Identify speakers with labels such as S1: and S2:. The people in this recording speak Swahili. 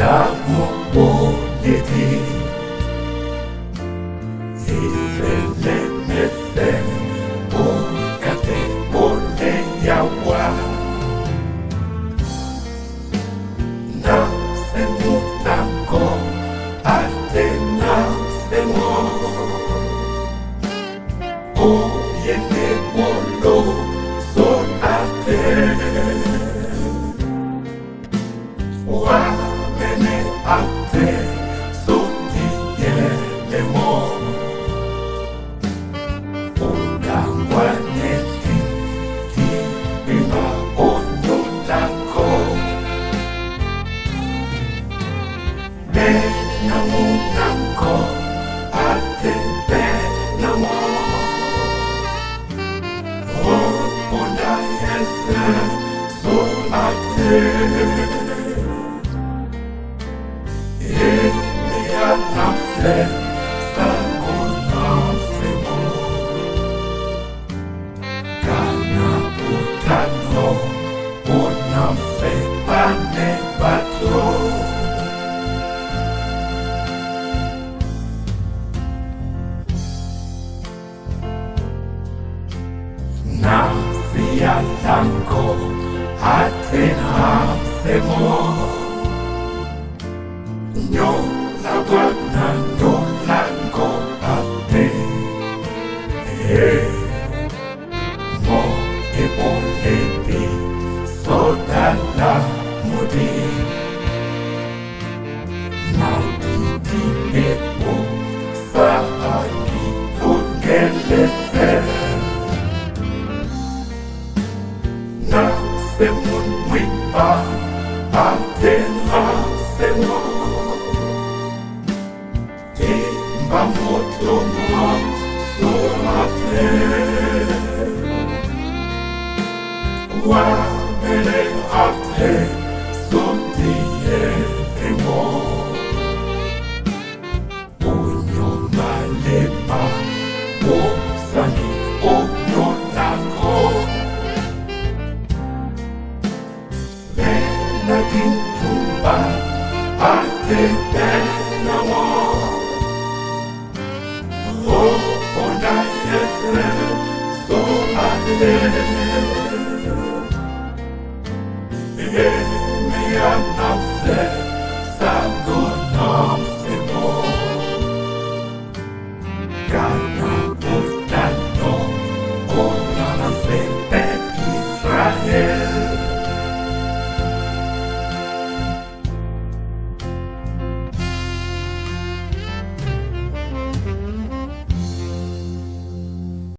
S1: Namo Bodhi Iselemese Okate Ole Yawa Nasemu Nako Ate Nasemo Oyene Bolo Son Ate Wamene Ate Soti Yelemo Ugangwaneti Bima Onyo Lako Benamu Nako Ate Benamo Onda Yese So Ate Nafse Sakunafsemo Kana Utano Unafe Pane Bato Nafsia Tanko Atenafsemo Nyo Wagna no lango ate Mo e bolepi Sodala mudi Nautiti nepo Saaki ungelese Nasemun wipa Atena semo Bamoto mo Somate Wamene ate Sotie emo Onyo malema Osani onyo nako Vena